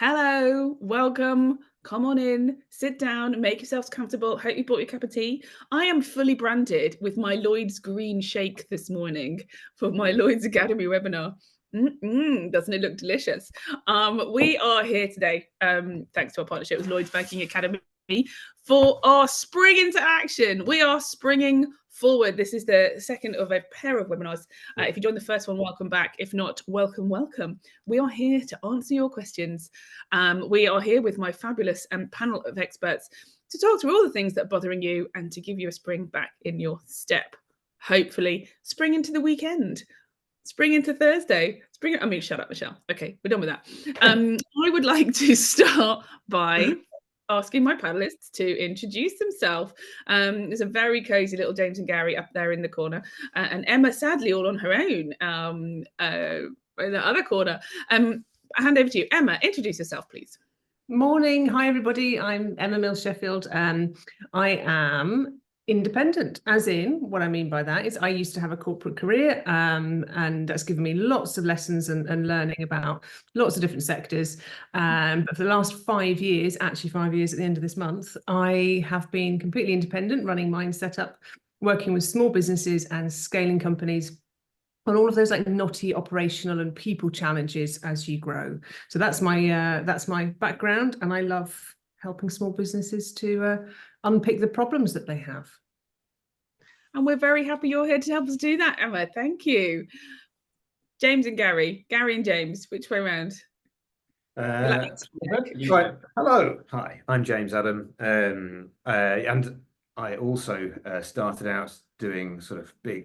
Hello, welcome. Come on in, sit down, make yourselves comfortable. Hope you brought your cup of tea. I am fully branded with my Lloyds green shake this morning for my Lloyds Academy webinar. Doesn't it look delicious? We are here today, thanks to our partnership with Lloyds Bank Academy, for our spring into action. We are springing forward. This is the second of a pair of webinars. If you joined the first one, welcome back. If not, welcome, welcome. We are here to answer your questions. We are here with my fabulous panel of experts to talk through all the things that are bothering you and to give you a spring back in your step. Hopefully, spring into the weekend. Spring into Thursday. Shut up, Michelle. Okay, we're done with that. I would like to start by asking my panelists to introduce themselves. There's a very cozy little James and Gary up there in the corner, and Emma, sadly, all on her own in the other corner. I hand over to you. Emma, introduce yourself, please. Morning. Hi, everybody. I'm Emma Mills Sheffield. I am independent, as in what I mean by that is I used to have a corporate career, and that's given me lots of lessons and learning about lots of different sectors. But for the last 5 years, actually 5 years at the end of this month, I have been completely independent, running my own setup, working with small businesses and scaling companies on all of those like knotty operational and people challenges as you grow. So that's my background, and I love helping small businesses to unpick the problems that they have. And we're very happy you're here to help us do that, Emma. Thank you. James and Gary. Gary and James, which way around? Right. Hello. Hi, I'm James Adam. And I also started out doing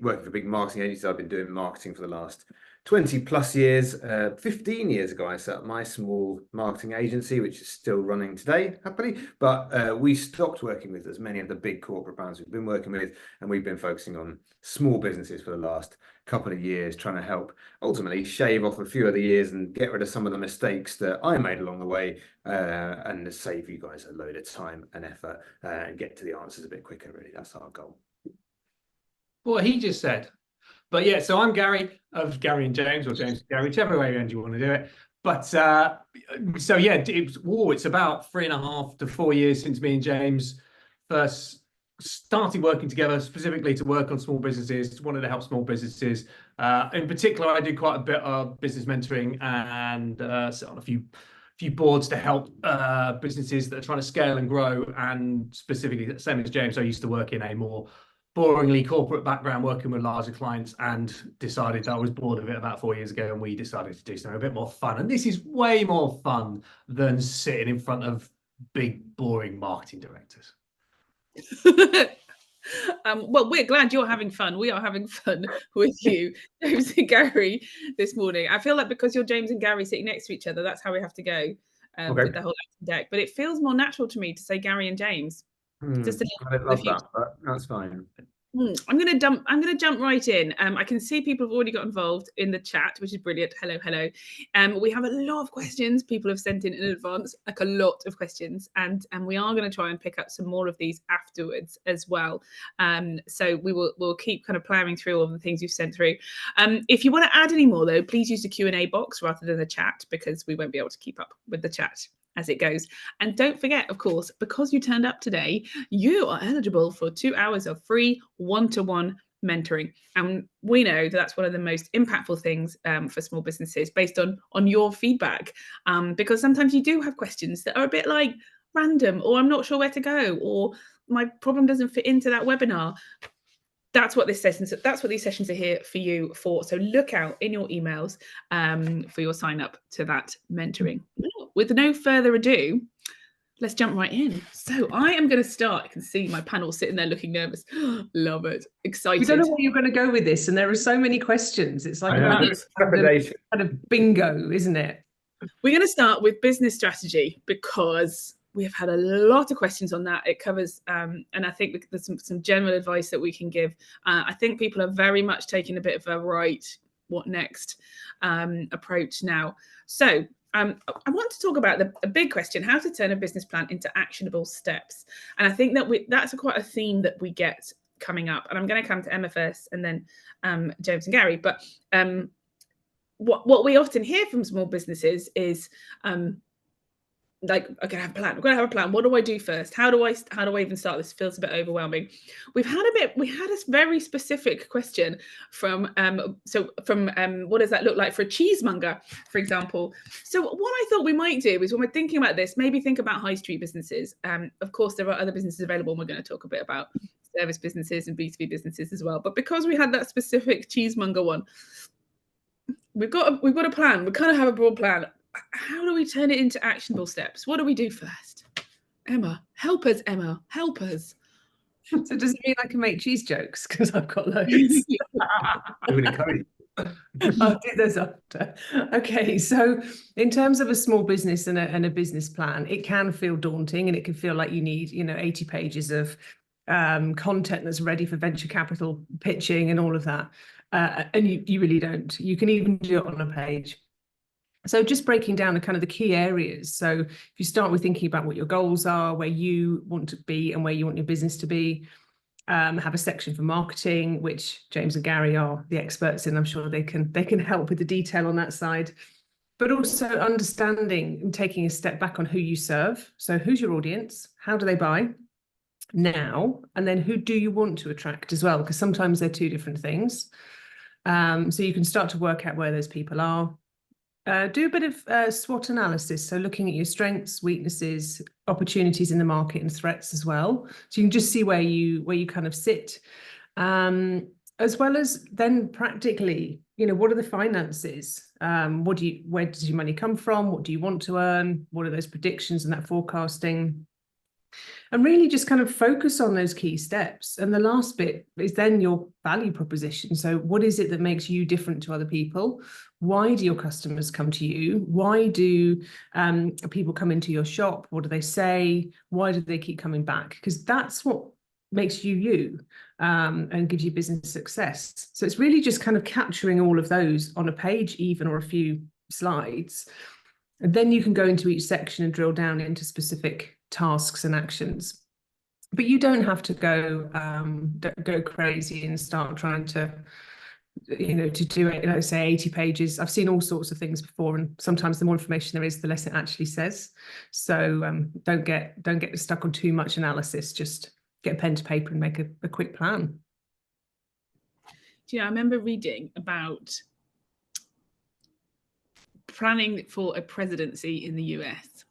working for big marketing agencies. I've been doing marketing for the last 20 plus years. 15 years ago, I set up my small marketing agency, which is still running today, happily. But we stopped working with as many of the big corporate brands we've been working with, and we've been focusing on small businesses for the last couple of years, trying to help ultimately shave off a few of the years and get rid of some of the mistakes that I made along the way, and save you guys a load of time and effort, and get to the answers a bit quicker. Really, that's our goal. What he just said. But yeah, so I'm Gary of Gary and James, or James and Gary, whichever way around you want to do it. But so yeah, it's about 3.5 to 4 years since me and James first started working together, specifically to work on small businesses. Wanted to help small businesses. In particular, I do quite a bit of business mentoring and sit on a few boards to help businesses that are trying to scale and grow. And specifically, same as James, I used to work in a more boringly corporate background, working with larger clients, and decided that I was bored of it about 4 years ago, and we decided to do something a bit more fun. And this is way more fun than sitting in front of big, boring marketing directors. Well, we're glad you're having fun. We are having fun with you, James and Gary, this morning. I feel like because you're James and Gary sitting next to each other, that's how we have to go with the whole deck. But it feels more natural to me to say Gary and James. Just I love that, but that's fine. I'm gonna jump right in. I can see people have already got involved in the chat, which is brilliant. Hello. We have a lot of questions people have sent in advance, like a lot of questions, and we are going to try and pick up some more of these afterwards as well. So we'll keep kind of plowing through all the things you've sent through. If you want to add any more though, please use the Q&A box rather than the chat, because we won't be able to keep up with the chat as it goes. And don't forget, of course, because you turned up today, you are eligible for 2 hours of free one-to-one mentoring. And we know that that's one of the most impactful things for small businesses, based on your feedback, because sometimes you do have questions that are a bit like random, or I'm not sure where to go, or my problem doesn't fit into that webinar. That's what these sessions are here for you for. So look out in your emails for your sign up to that mentoring. With no further ado, let's jump right in. So I am going to start. I can see my panel sitting there looking nervous. Love it. Excited. We don't know where you're going to go with this, and there are so many questions. It's like a kind of bingo, isn't it? We're going to start with business strategy, because we have had a lot of questions on that. It covers, and I think there's some general advice that we can give. I think people are very much taking a bit of a right, what next approach now. So I want to talk about a big question: how to turn a business plan into actionable steps. And I think that that's quite a theme that we get coming up. And I'm going to come to Emma first, and then James and Gary. But what we often hear from small businesses is like, okay, I have a plan. We're gonna have a plan. What do I do first? How do I even start? This feels a bit overwhelming. We had a very specific question from what does that look like for a cheesemonger, for example. So what I thought we might do is, when we're thinking about this, maybe think about high street businesses. Of course, there are other businesses available, and we're going to talk a bit about service businesses and B2B businesses as well. But because we had that specific cheesemonger one, we've got a plan. We kind of have a broad plan. How do we turn it into actionable steps? What do we do first? Emma, help us, Emma, help us. So does it mean I can make cheese jokes? Because I've got loads. I'll do those after. Okay, so in terms of a small business and a business plan, it can feel daunting, and it can feel like you need, 80 pages of content that's ready for venture capital pitching and all of that. And you really don't. You can even do it on a page. So just breaking down the kind of the key areas. So if you start with thinking about what your goals are, where you want to be and where you want your business to be, have a section for marketing, which James and Gary are the experts in. I'm sure they can help with the detail on that side, but also understanding and taking a step back on who you serve. So who's your audience? How do they buy now? And then who do you want to attract as well? Because sometimes they're two different things. So you can start to work out where those people are. Do a bit of SWOT analysis, so looking at your strengths, weaknesses, opportunities in the market, and threats as well. So you can just see where you kind of sit, as well as then practically, what are the finances? Where does your money come from? What do you want to earn? What are those predictions and that forecasting? And really just kind of focus on those key steps. And the last bit is then your value proposition. So what is it that makes you different to other people? Why do your customers come to you? Why do people come into your shop? What do they say? Why do they keep coming back? Because that's what makes you you, and gives you business success. So it's really just kind of capturing all of those on a page even, or a few slides. And then you can go into each section and drill down into specific tasks and actions. But you don't have to go crazy and start trying to do it, say 80 pages. I've seen all sorts of things before, and sometimes the more information there is, the less it actually says. So don't get stuck on too much analysis. Just get a pen to paper and make a quick plan. I remember reading about planning for a presidency in the US.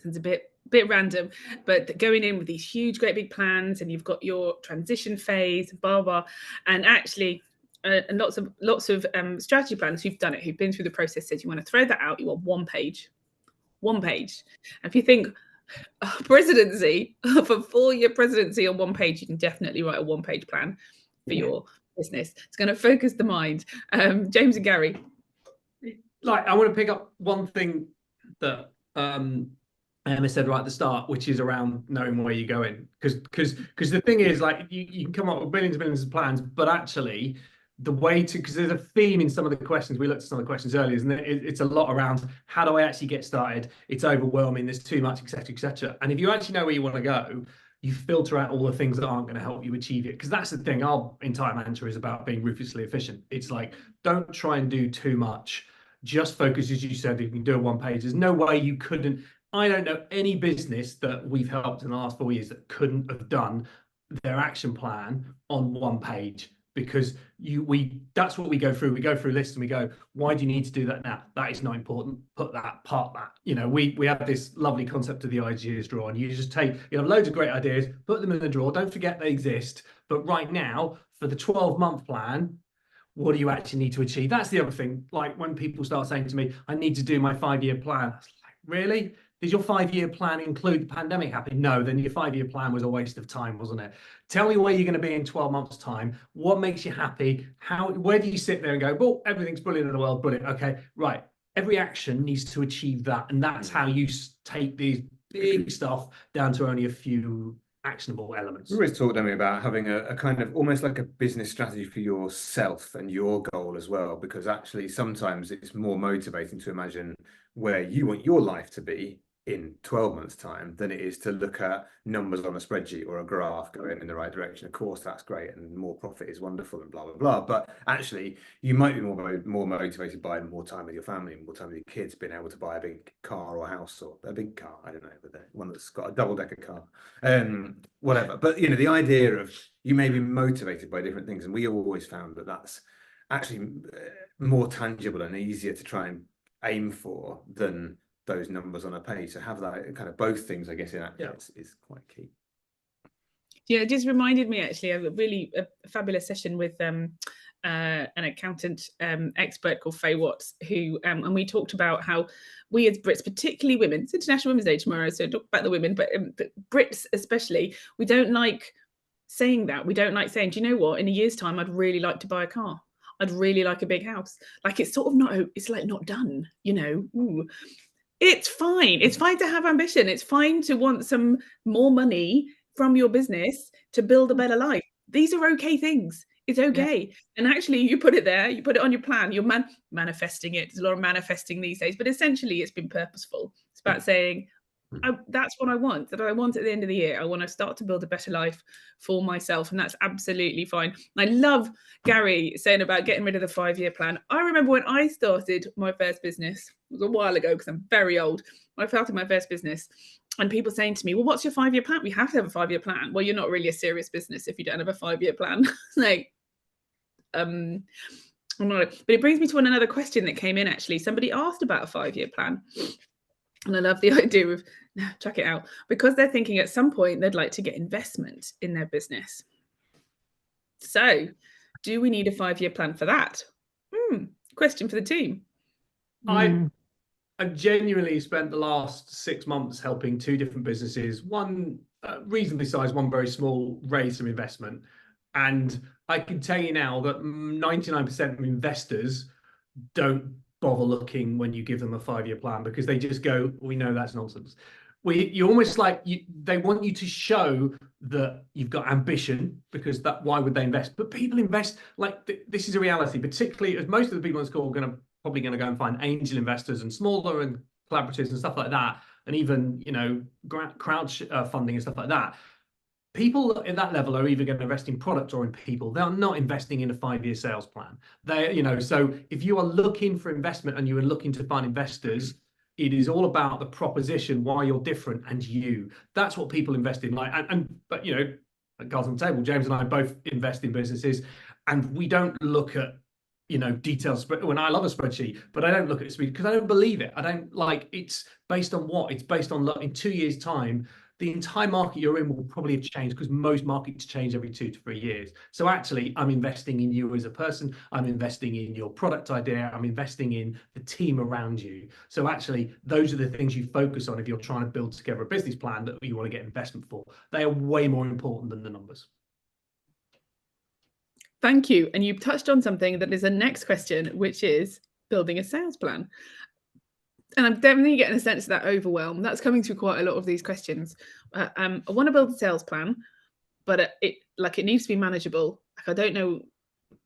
It's a bit random, but going in with these huge, great big plans, and you've got your transition phase, blah blah, and actually, and lots of strategy planners who've done it, who've been through the process, said you want to throw that out. You want one page. And if you think presidency, of a 4-year presidency on one page, you can definitely write a 1-page plan for your business. It's going to focus the mind. James and Gary. I want to pick up one thing that Emma said right at the start, which is around knowing where you're going. Because the thing is, you can come up with billions and billions of plans, but actually the way to, because there's a theme in some of the questions, we looked at some of the questions earlier, isn't it? It's a lot around how do I actually get started? It's overwhelming, there's too much, etc., etc. And if you actually know where you want to go, you filter out all the things that aren't going to help you achieve it. Because that's the thing, our entire mantra is about being ruthlessly efficient. It's like, don't try and do too much. Just focus, as you said, you can do a 1-page. There's no way you couldn't. I don't know any business that we've helped in the last 4 years that couldn't have done their action plan on 1 page, because that's what we go through. We go through lists and we go, why do you need to do that now? That is not important. Put that, part that. We have this lovely concept of the ideas drawer, and you just you have loads of great ideas, put them in the drawer. Don't forget they exist. But right now, for the 12-month plan, what do you actually need to achieve? That's the other thing. Like when people start saying to me, I need to do my 5-year plan. I was like, really? Did your 5-year plan include the pandemic happening? No, then your 5-year plan was a waste of time, wasn't it? Tell me where you're going to be in 12 months' time. What makes you happy? Where do you sit there and go, well, everything's brilliant in the world, brilliant. Okay, right. Every action needs to achieve that. And that's how you take these big stuff down to only a few actionable elements. We always talk, don't we, about having a kind of almost like a business strategy for yourself and your goal as well, because actually sometimes it's more motivating to imagine where you want your life to be in 12 months' time than it is to look at numbers on a spreadsheet or a graph going in the right direction. Of course, that's great, and more profit is wonderful and blah, blah, blah. But actually, you might be more motivated by more time with your family, more time with your kids, being able to buy a big car or house, or a big car, I don't know, but one that's got a double-decker car, whatever. But, you know, the idea of you may be motivated by different things, and we always found that that's actually more tangible and easier to try and aim for than those numbers on a page. So have that kind of both things, I guess, in action is quite key. Yeah, it just reminded me actually of a fabulous session with an accountant expert called Faye Watts, who and we talked about how we as Brits, particularly women, it's International Women's Day tomorrow, so talk about the women, but Brits especially, we don't like saying that. We don't like saying, do you know what, in a year's time, I'd really like to buy a car. I'd really like a big house. Like, it's sort of not, it's like not done, you know. Ooh. It's fine. It's fine to have ambition. It's fine to want some more money from your business to build a better life. These are okay things. It's okay. And actually, you put it there, you put it on your plan, you're manifesting it. There's a lot of manifesting these days, but essentially it's been purposeful. It's about saying, that's what I want, that I want at the end of the year. I want to start to build a better life for myself. And that's absolutely fine. And I love Gary saying about getting rid of the 5-year plan. I remember when I started my first business, it was a while ago because I'm very old. I started my first business and people saying to me, well, what's your 5-year plan? We have to have a 5-year plan. Well, you're not really a serious business if you don't have a 5-year plan. Like, I'm not. But it brings me to another question that came in, actually. Somebody asked about a 5-year plan. And I love the idea of, check it out, because they're thinking at some point they'd like to get investment in their business. So do we need a 5-year plan for that? Question for the team. I genuinely spent the last 6 months helping 2 different businesses, one reasonably sized, one very small, raise some investment. And I can tell you now that 99% of investors don't bother looking when you give them a 5-year plan, because they just go, we know that's nonsense. You almost like they want you to show that you've got ambition, because that, why would they invest? But people invest, like this is a reality, particularly as most of the people on this call are probably going to go and find angel investors and smaller and collaboratives and stuff like that, and even, you know, crowd funding and stuff like that. People at that level are either going to invest in product or in people. They're not investing in a 5-year sales plan. They, you know, so if you are looking for investment and you are looking to find investors, it is all about the proposition, why you're different, and you. That's what people invest in. Like, but you know, at cards on the table, James and I both invest in businesses, and we don't look at, you know, details. When I love a spreadsheet, but I don't look at it because I don't believe it. I don't like. It's based on what? It's based on, in 2 years' time, the entire market you're in will probably have changed, because most markets change every 2 to 3 years. So actually, I'm investing in you as a person. I'm investing in your product idea. I'm investing in the team around you. So actually, those are the things you focus on if you're trying to build together a business plan that you want to get investment for. They are way more important than the numbers. Thank you. And you touched on something that is the next question, which is building a sales plan. And I'm definitely getting a sense of that overwhelm. That's coming through quite a lot of these questions. I want to build a sales plan, but it needs to be manageable. Like, I don't know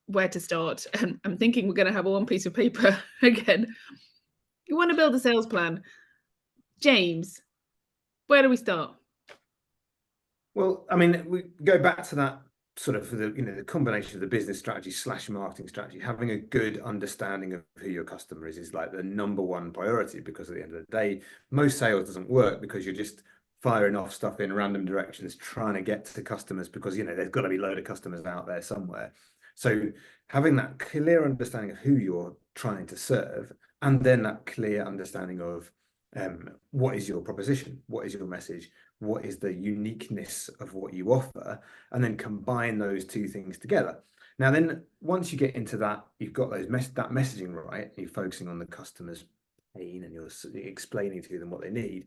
where to start. And I'm thinking we're going to have one piece of paper again. You want to build a sales plan. James, where do we start? Well, I mean, we go back to that sort of the combination of the business strategy / marketing strategy. Having a good understanding of who your customer is like the number one priority, because at the end of the day, most sales doesn't work because you're just firing off stuff in random directions trying to get to customers, because, you know, there's got to be a load of customers out there somewhere. So having that clear understanding of who you're trying to serve, and then that clear understanding of what is your proposition, what is your message, what is the uniqueness of what you offer, and then combine those 2 things together. Now, then once you get into that, you've got that messaging right, you're focusing on the customer's pain and you're explaining to them what they need.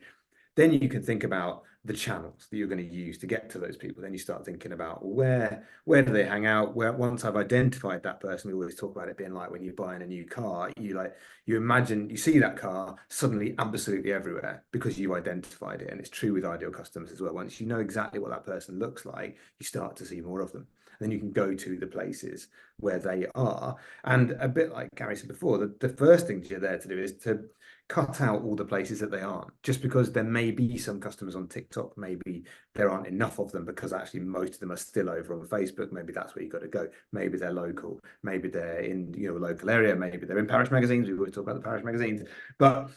Then you can think about the channels that you're going to use to get to those people. Then you start thinking about where do they hang out? Where, once I've identified that person, we always talk about it being like when you're buying a new car, you imagine you see that car suddenly absolutely everywhere because you identified it. And it's true with ideal customers as well. Once you know exactly what that person looks like, you start to see more of them. Then you can go to the places where they are. And a bit like Gary said before, the first thing you're there to do is to cut out all the places that they aren't, just because there may be some customers on TikTok, maybe there aren't enough of them because actually most of them are still over on Facebook. Maybe that's where you've got to go. Maybe they're local, maybe they're in a local area, maybe they're in parish magazines. We always talk about the parish magazines, but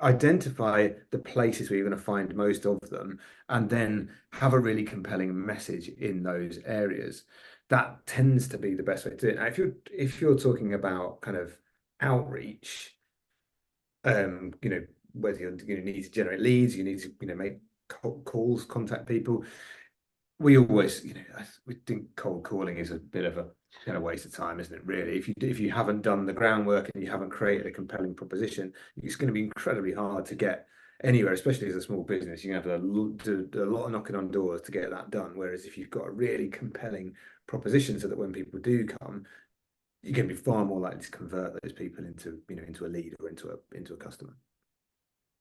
identify the places where you're going to find most of them, and then have a really compelling message in those areas. That tends to be the best way to do it. Now, if you're talking about kind of outreach, whether you need to generate leads, you need to make calls, contact people. We always, we think cold calling is a bit of a kind of waste of time, isn't it? Really, if you haven't done the groundwork and you haven't created a compelling proposition, it's going to be incredibly hard to get anywhere, especially as a small business. You have to do a lot of knocking on doors to get that done. Whereas if you've got a really compelling proposition, so that when people do come, you're going to be far more likely to convert those people into a lead or into a customer.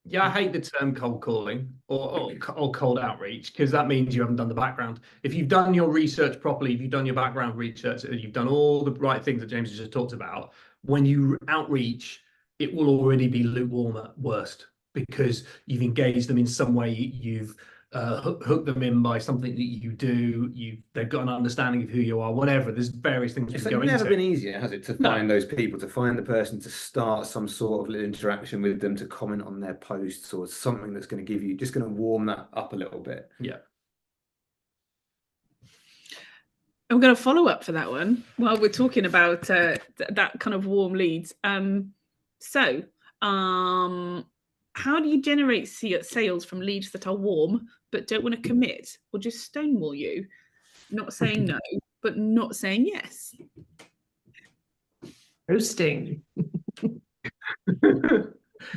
Yeah, I hate the term cold calling or cold outreach, because that means you haven't done the background. If you've done your research properly, if you've done your background research, you've done all the right things that James has just talked about, when you outreach, it will already be lukewarm at worst, because you've engaged them in some way, you've hook them in by something that you do, they've got an understanding of who you are, whatever. There's various things it's we go into. It's never been easier, has it, to find those people, to find the person, to start some sort of interaction with them, to comment on their posts or something that's going to give you, just going to warm that up a little bit. Yeah. I'm going to follow up for that one while we're talking about that kind of warm leads. How do you generate sales from leads that are warm but don't want to commit or just stonewall you? Not saying no, but not saying yes. Ghosting.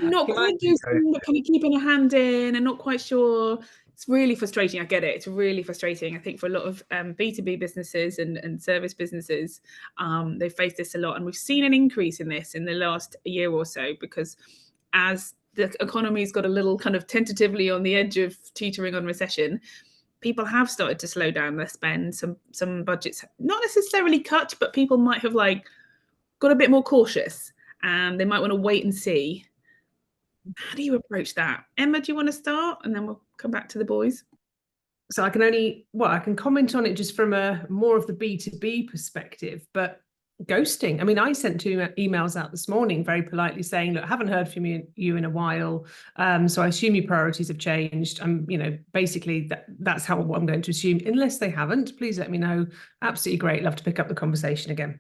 Not quite ghosting, but kind of keeping a hand in and not quite sure. It's really frustrating. I get it. It's really frustrating. I think for a lot of B2B businesses and service businesses, they face this a lot. And we've seen an increase in this in the last year or so, because as the economy's got a little kind of tentatively on the edge of teetering on recession, people have started to slow down their spend. Some budgets not necessarily cut, but people might have got a bit more cautious, and they might want to wait and see. How do you approach that? Emma, do you want to start? And then we'll come back to the boys. So I can comment on it just from a more of the B2B perspective, but ghosting. I mean, I sent 2 emails out this morning very politely saying, look, I haven't heard from you in a while. So I assume your priorities have changed. Basically that's how I'm going to assume. Unless they haven't, please let me know. Absolutely great. Love to pick up the conversation again.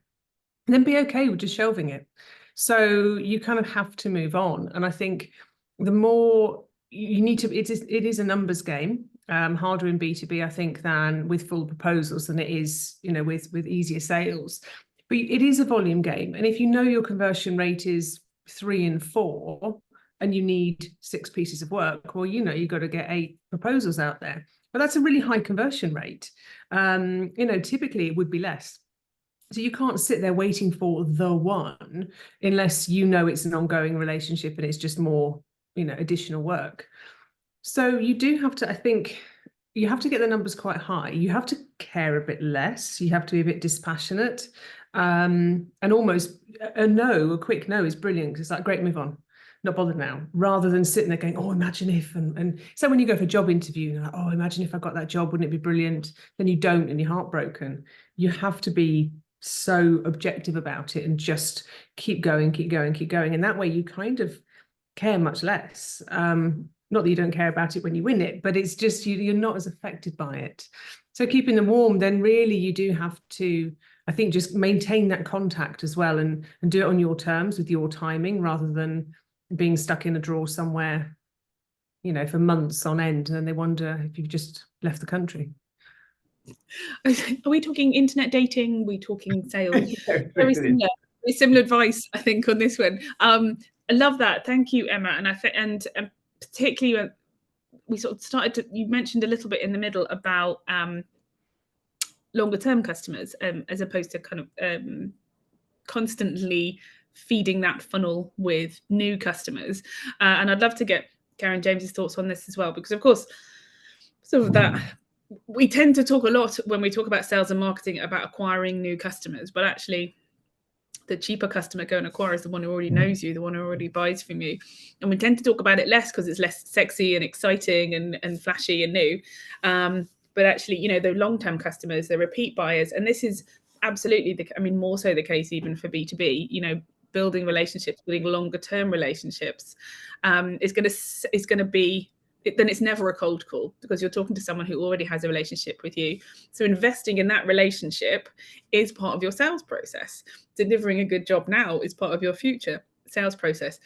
And then be okay with just shelving it. So you kind of have to move on. And I think the more you need to, it is a numbers game, harder in B2B, I think, than with full proposals than it is, with easier sales. But it is a volume game. And if you know your conversion rate is 3 and 4 and you need 6 pieces of work, well, you've got to get 8 proposals out there. But that's a really high conversion rate. Typically it would be less. So you can't sit there waiting for the one unless it's an ongoing relationship and it's just more, additional work. So you do have to, I think, you have to get the numbers quite high. You have to care a bit less. You have to be a bit dispassionate. And almost a quick no is brilliant, because it's like, great, move on. Not bothered now, rather than sitting there going, oh, imagine if, and so when you go for a job interview, you're like, oh, imagine if I got that job, wouldn't it be brilliant? Then you don't and you're heartbroken. You have to be so objective about it and just keep going. And that way you kind of care much less. Not that you don't care about it when you win it, but it's just you're not as affected by it. So keeping them warm, then really you do have to, I think, just maintain that contact as well and do it on your terms with your timing, rather than being stuck in a drawer somewhere, for months on end, and then they wonder if you've just left the country. Are we talking internet dating? Are we talking sales? Very similar advice, I think, on this one. I love that. Thank you, Emma. And particularly when we sort of started you mentioned a little bit in the middle about longer term customers, as opposed to kind of constantly feeding that funnel with new customers. And I'd love to get Karen James's thoughts on this as well, because of course, sort of that we tend to talk a lot when we talk about sales and marketing about acquiring new customers, but actually the cheaper customer go and acquire is the one who already knows you, the one who already buys from you. And we tend to talk about it less because it's less sexy and exciting and flashy and new. But actually, you know, the long-term customers, the repeat buyers, and this is absolutely more so the case even for B2B, you know, building relationships, building longer term relationships is going to be, then it's never a cold call because you're talking to someone who already has a relationship with you. So investing in that relationship is part of your sales process. Delivering a good job now is part of your future sales process.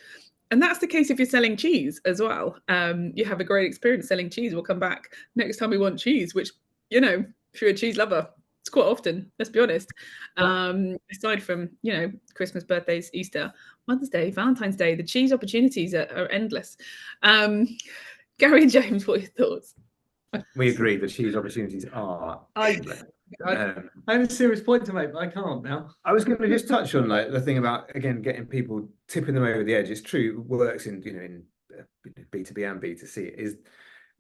And that's the case if you're selling cheese as well. You have a great experience selling cheese. We'll come back next time we want cheese, which, you know, if you're a cheese lover, it's quite often, let's be honest. Aside from, you know, Christmas, birthdays, Easter, Mother's Day, Valentine's Day, the cheese opportunities are endless. Gary and James, what are your thoughts? We agree that cheese opportunities are endless. I have a serious point to make, but I can't now. I was going to just touch on like the thing about, again, getting people, tipping them over the edge. It's true, works in, you know, in B2B and B2C, is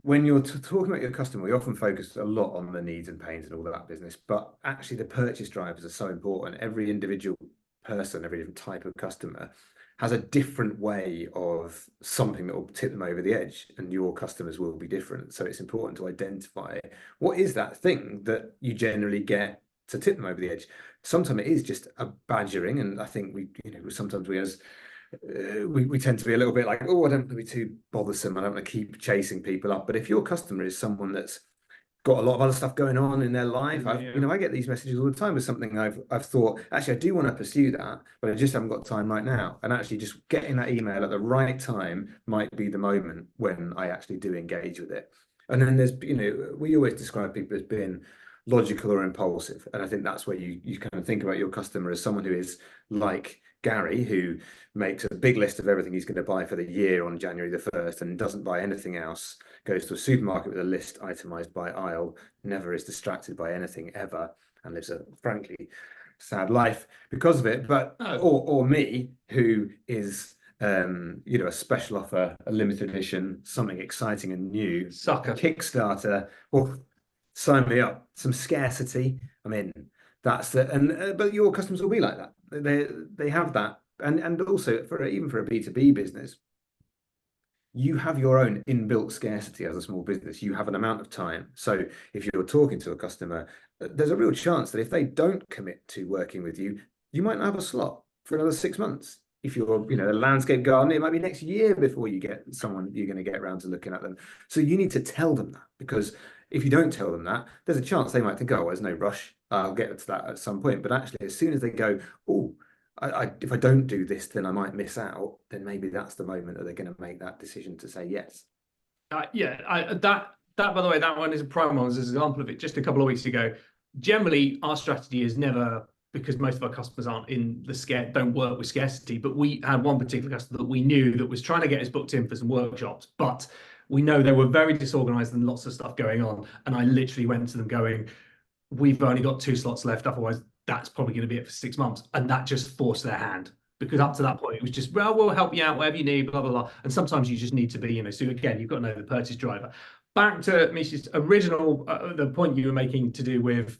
when you're talking about your customer, we often focus a lot on the needs and pains and all that business, but actually the purchase drivers are so important. Every individual person, every different type of customer has a different way of something that will tip them over the edge, and your customers will be different. So it's important to identify what is that thing that you generally get to tip them over the edge. Sometimes it is just a badgering, and I think we, you know, sometimes we tend to be a little bit like, oh, I don't want to be too bothersome, I don't want to keep chasing people up. But if your customer is someone that's got a lot of other stuff going on in their life, you know, I get these messages all the time with something I've thought, actually, I do want to pursue that, but I just haven't got time right now. And actually just getting that email at the right time might be the moment when I actually do engage with it. And then there's, you know, we always describe people as being logical or impulsive. And I think that's where you kind of think about your customer as someone who is like Gary, who makes a big list of everything he's going to buy for the year on January the 1st and doesn't buy anything else, goes to a supermarket with a list itemized by aisle, never is distracted by anything ever, and lives a frankly sad life because of it. But or me, who is you know, a special offer, a limited edition, something exciting and new, Sucker, Kickstarter, or sign me up, some scarcity, I'm in. That's it. And but your customers will be like that. They have that, and also even for a B2B business, you have your own inbuilt scarcity as a small business. You have an amount of time. So if you're talking to a customer, there's a real chance that if they don't commit to working with you, you might not have a slot for another 6 months. If you're, you know, a landscape gardener, it might be next year before you get someone you're going to get around to looking at them. So you need to tell them that, because if you don't tell them that, there's a chance they might think, oh, there's no rush, I'll get to that at some point. But actually, as soon as they go, oh, if I don't do this, then I might miss out, then maybe that's the moment that they're going to make that decision to say yes. That by the way, that one is a prime one as an example of it. Just a couple of weeks ago, generally our strategy is never, because most of our customers don't work with scarcity, but we had one particular customer that we knew that was trying to get us booked in for some workshops, but we know they were very disorganized and lots of stuff going on. And I literally went to them going, we've only got 2 slots left, otherwise that's probably going to be it for 6 months. And that just forced their hand, because up to that point it was just, well, we'll help you out, whatever you need, blah, blah, blah. And sometimes you just need to be, you know, so again, you've got to know the purchase driver. Back to Misha's original, the point you were making to do with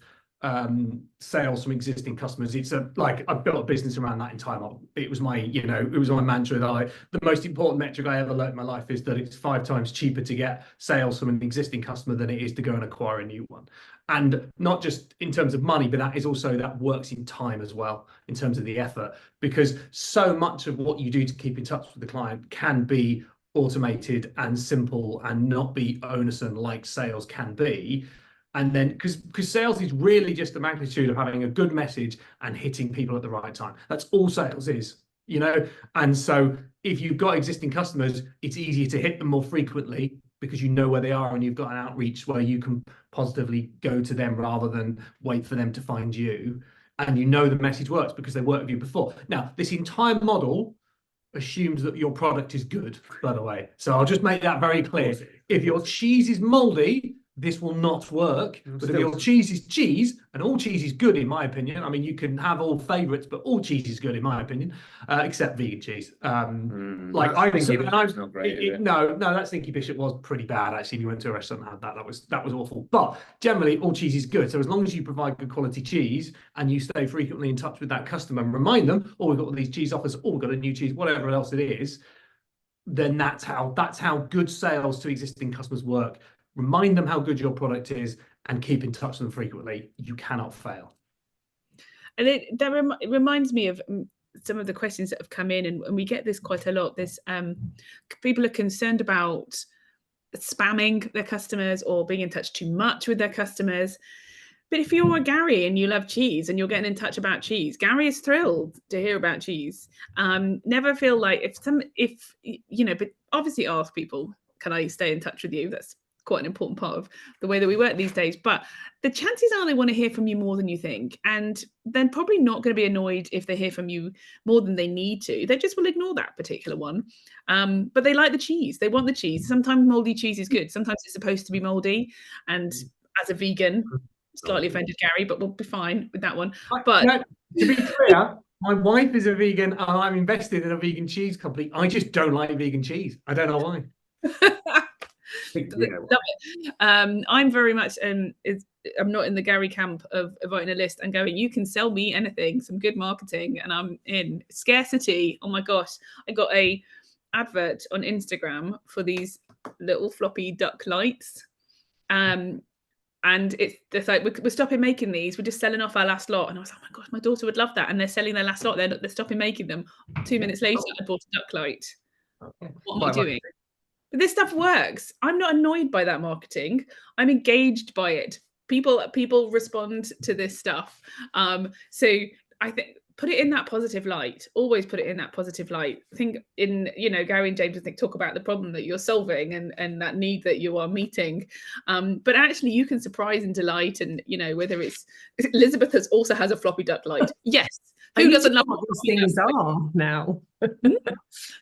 sales from existing customers. It's like I've built a business around that in time. It was my, you know, it was my mantra that the most important metric I ever learned in my life is that it's 5 times cheaper to get sales from an existing customer than it is to go and acquire a new one. And not just in terms of money, but that is also, that works in time as well, in terms of the effort, because so much of what you do to keep in touch with the client can be automated and simple and not be onerous like sales can be. And then because sales is really just the magnitude of having a good message and hitting people at the right time. That's all sales is, you know. And so if you've got existing customers, it's easier to hit them more frequently because you know where they are and you've got an outreach where you can positively go to them rather than wait for them to find you. And you know the message works because they worked with you before. Now, this entire model assumes that your product is good, by the way. So I'll just make that very clear. If your cheese is moldy, this will not work. But if your cheese is cheese, and all cheese is good, in my opinion. I mean, you can have all favourites, but all cheese is good, in my opinion, except vegan cheese. Like not great. No, that Stinky Bishop was pretty bad, actually. If you went to a restaurant and had that, that was awful. But generally, all cheese is good. So as long as you provide good quality cheese and you stay frequently in touch with that customer and remind them, oh, we've got all these cheese offers, oh, we've got a new cheese, whatever else it is, then that's how good sales to existing customers work. Remind them how good your product is and keep in touch with them frequently. You cannot fail. And it reminds me of some of the questions that have come in, and we get this quite a lot. There's people are concerned about spamming their customers or being in touch too much with their customers. But if you're a Gary and you love cheese and you're getting in touch about cheese, Gary is thrilled to hear about cheese. Never feel like if you know, but obviously ask people, can I stay in touch with you? That's quite an important part of the way that we work these days. But the chances are they want to hear from you more than you think. And they're probably not going to be annoyed if they hear from you more than they need to. They just will ignore that particular one. But they like the cheese. They want the cheese. Sometimes moldy cheese is good. Sometimes it's supposed to be moldy. And as a vegan, slightly offended Gary, but we'll be fine with that one. But no, to be clear, my wife is a vegan and I'm invested in a vegan cheese company. I just don't like vegan cheese. I don't know why. Love it. I'm very much I'm not in the Gary camp of writing a list and going, you can sell me anything, some good marketing, and I'm in. Scarcity, oh my gosh, I got a advert on Instagram for these little floppy duck lights, and it's like we're stopping making these, we're just selling off our last lot. And I was like, oh my gosh, my daughter would love that. And they're selling their last lot, they're stopping making them. 2 minutes later, I bought a duck light. What am I doing? But this stuff works. I'm not annoyed by that marketing. I'm engaged by it. People respond to this stuff. So I think put it in that positive light. Always put it in that positive light. Think in, Gary and James, talk about the problem that you're solving and that need that you are meeting. But actually you can surprise and delight. And, whether it's Elizabeth also has a floppy duck light. Yes. Who doesn't love what these things are now?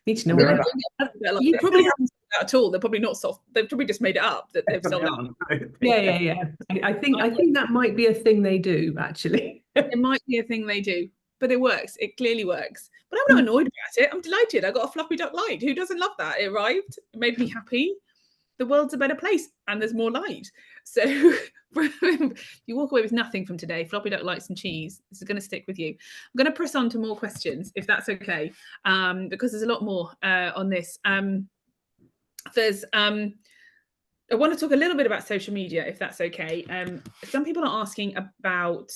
Need to know what you probably haven't said that at all. They're probably not soft. They've probably just made it up that they've sold it. Yeah. I think that might be a thing they do, actually. It might be a thing they do, but it works. It clearly works. But I'm not annoyed about it. I'm delighted. I got a floppy duck light. Who doesn't love that? It arrived. It made me happy. The world's a better place and there's more light. So you walk away with nothing from today, floppy duck lights and cheese. This is going to stick with you. I'm going to press on to more questions, if that's okay, because there's a lot more on this. I want to talk a little bit about social media, if that's okay. Some people are asking about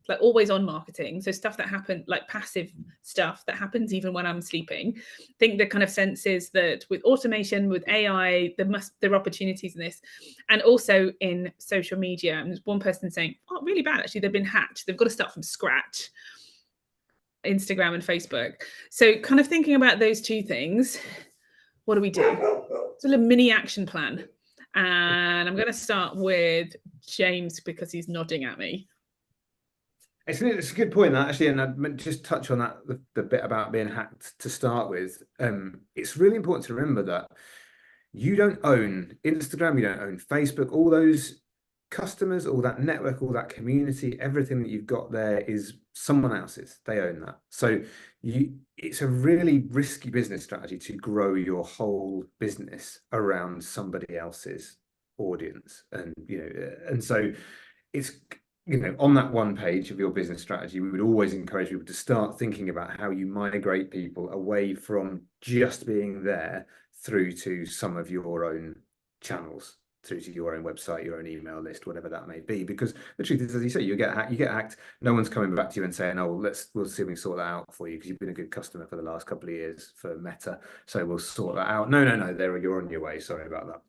like always on marketing. So stuff that happens, like passive stuff that happens even when I'm sleeping. I think the kind of sense is that with automation, with AI, there are opportunities in this. And also in social media, and there's one person saying, oh, really bad, actually, they've been hacked. They've got to start from scratch. Instagram and Facebook. So kind of thinking about those two things, what do we do? It's a little mini action plan. And I'm going to start with James because he's nodding at me. It's a good point, that actually, and I'd just touch on that, the bit about being hacked to start with. It's really important to remember that you don't own Instagram, you don't own Facebook, all those customers, all that network, all that community, everything that you've got there is someone else's. They own that. So it's a really risky business strategy to grow your whole business around somebody else's audience. And so it's, on that one page of your business strategy, we would always encourage people to start thinking about how you migrate people away from just being there through to some of your own channels, through to your own website, your own email list, whatever that may be. Because the truth is, as you say, you get hacked. No one's coming back to you and saying, "Oh, we'll see if we can sort that out for you because you've been a good customer for the last couple of years for Meta, so we'll sort that out." No, you're on your way. Sorry about that.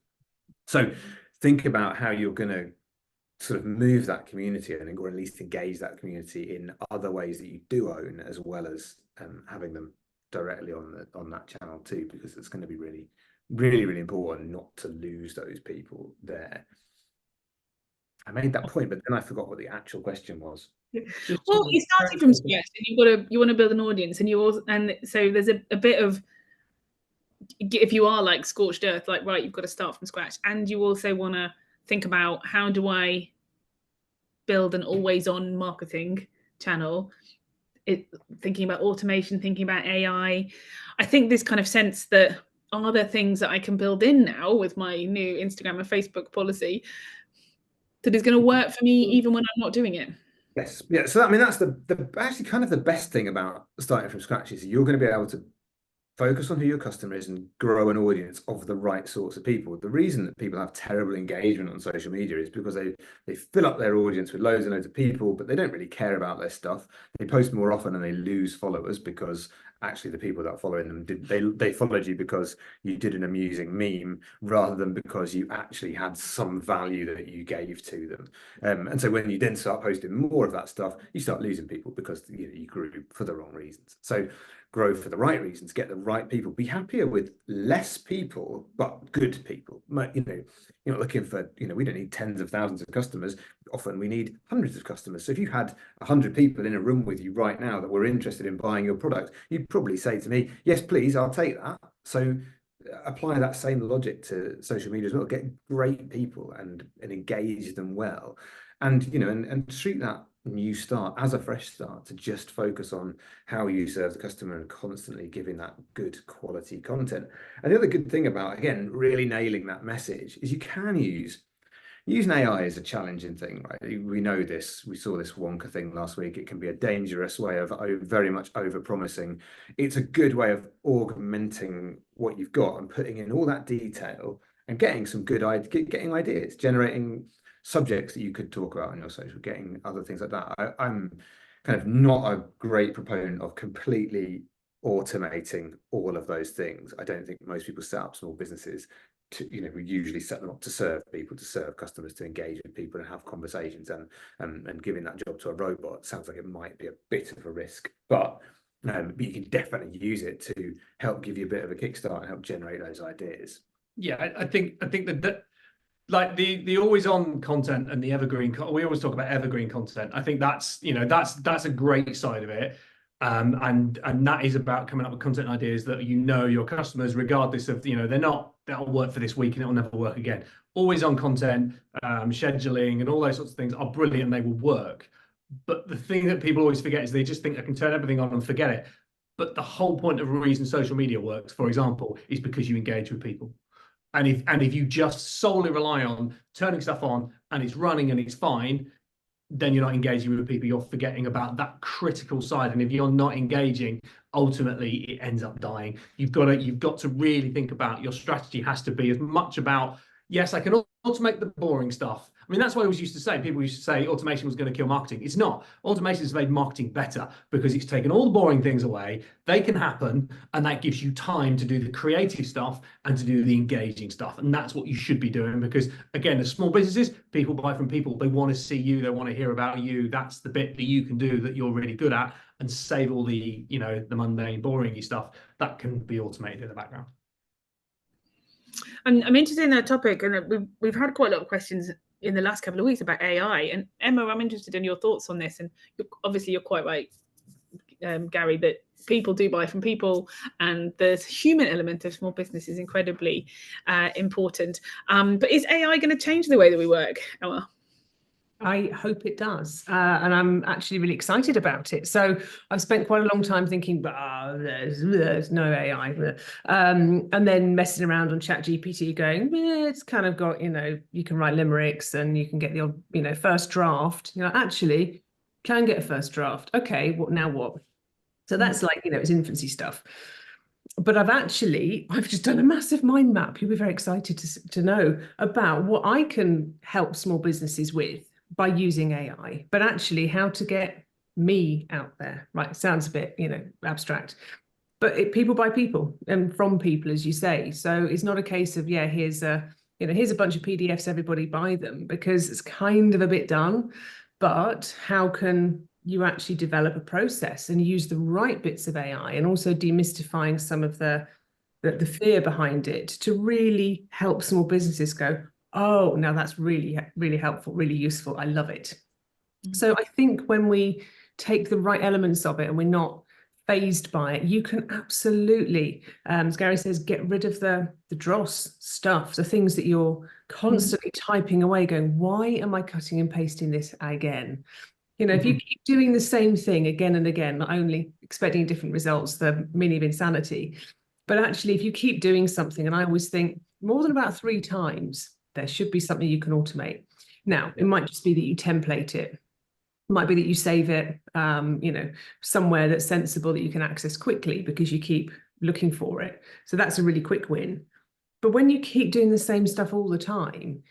So think about how you're going to sort of move that community, or at least engage that community in other ways that you do own, as well as having them directly on that channel too, because it's going to be really, really, really important not to lose those people there. I made that point, but then I forgot what the actual question was. Well, you're starting from scratch, and you want to build an audience, and so there's a bit of, if you are like scorched earth, like right, you've got to start from scratch, and you also want to think about how do I build an always on marketing channel, thinking about automation, thinking about AI. I think this kind of sense that are there things that I can build in now with my new Instagram and Facebook policy that is going to work for me even when I'm not doing it? Yes, yeah. So I mean, that's the actually kind of the best thing about starting from scratch is you're going to be able to focus on who your customer is and grow an audience of the right sorts of people. The reason that people have terrible engagement on social media is because they fill up their audience with loads and loads of people, but they don't really care about their stuff. They post more often and they lose followers because actually the people that are following them they followed you because you did an amusing meme rather than because you actually had some value that you gave to them. And so when you then start posting more of that stuff, you start losing people because you grew for the wrong reasons. So grow for the right reasons, get the right people, be happier with less people, but good people. You're not looking for, we don't need tens of thousands of customers. Often we need hundreds of customers. So if you had 100 people in a room with you right now that were interested in buying your product, you'd probably say to me, yes, please, I'll take that. So apply that same logic to social media as well. Get great people and engage them well. And, and treat that new start as a fresh start to just focus on how you serve the customer and constantly giving that good quality content. And the other good thing about, again, really nailing that message is you can using AI is a challenging thing, right? We know this. We saw this Wonka thing last week. It can be a dangerous way of very much over-promising. It's a good way of augmenting what you've got and putting in all that detail and getting some good getting ideas, generating subjects that you could talk about on your social, getting other things like that. I'm kind of not a great proponent of completely automating all of those things. I don't think most people set up small businesses to, we usually set them up to serve people, to serve customers, to engage with people and have conversations, and giving that job to a robot sounds like it might be a bit of a risk, but you can definitely use it to help give you a bit of a kickstart and help generate those ideas. Yeah, I think that like the always on content and the evergreen, we always talk about evergreen content. I think that's a great side of it. And that is about coming up with content ideas that your customers, regardless of they'll work for this week and it'll never work again. Always on content, scheduling and all those sorts of things are brilliant and they will work. But the thing that people always forget is they just think I can turn everything on and forget it. But the whole point of the reason social media works, for example, is because you engage with people. And if you just solely rely on turning stuff on and it's running and it's fine, then you're not engaging with people. You're forgetting about that critical side. And if you're not engaging, ultimately it ends up dying. You've got to really think about your strategy has to be as much about, yes, I can automate the boring stuff. I mean, that's what I always used to say. People used to say automation was going to kill marketing. It's not. Automation has made marketing better because it's taken all the boring things away. They can happen, and that gives you time to do the creative stuff and to do the engaging stuff. And that's what you should be doing because, again, as small businesses, people buy from people. They want to see you. They want to hear about you. That's the bit that you can do that you're really good at and save all the, the mundane, boring stuff that can be automated in the background. And I'm interested in that topic, and we've had quite a lot of questions in the last couple of weeks about AI. And Emma, I'm interested in your thoughts on this. And obviously, you're quite right, Gary, that people do buy from people, and the human element of small business is incredibly important. But is AI going to change the way that we work, Emma? I hope it does. And I'm actually really excited about it. So I've spent quite a long time thinking, there's no AI. And then messing around on ChatGPT going, it's kind of got, you can write limericks and you can get the first draft. Actually, can get a first draft. Okay, now what? So that's like, it's infancy stuff. But I've just done a massive mind map. You'll be very excited to know about what I can help small businesses with by using AI, but actually how to get me out there, right? It sounds a bit, abstract, but people by people and from people, as you say. So it's not a case of, here's a bunch of PDFs, everybody buy them, because it's kind of a bit done. But how can you actually develop a process and use the right bits of AI and also demystifying some of the fear behind it to really help small businesses go, oh, now that's really, really helpful, really useful. I love it. So I think when we take the right elements of it and we're not phased by it, you can absolutely, as Gary says, get rid of the dross stuff, the things that you're constantly typing away going, why am I cutting and pasting this again? You know, if you keep doing the same thing again and again, not only expecting different results, the meaning of insanity, but actually if you keep doing something, and I always think more than about 3 times, there should be something you can automate. Now, it might just be that you template it. It might be that you save it, you know, somewhere that's sensible that you can access quickly because you keep looking for it. So that's a really quick win. But when you keep doing the same stuff all the time,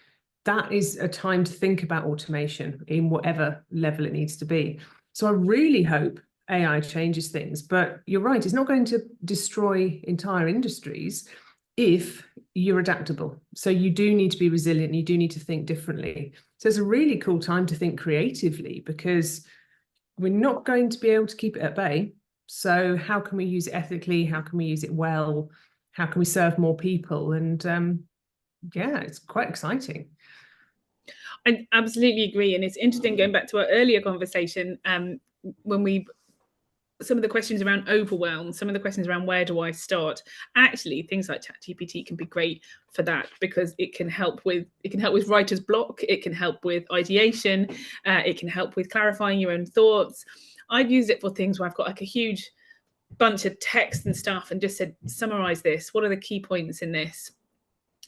that is a time to think about automation in whatever level it needs to be. So I really hope AI changes things, but you're right, it's not going to destroy entire industries if you're adaptable. So you do need to be resilient, you do need to think differently. So it's a really cool time to think creatively because we're not going to be able to keep it at bay. So how can we use it ethically? How can we use it well? How can we serve more people? And yeah, it's quite exciting. I absolutely agree. And it's interesting going back to our earlier conversation, when some of the questions around overwhelm, some of the questions around where do I start, actually things like ChatGPT can be great for that because it can help with writer's block, it can help with ideation, it can help with clarifying your own thoughts. I've used it for things where I've got like a huge bunch of text and stuff and just said, summarize this, what are the key points in this?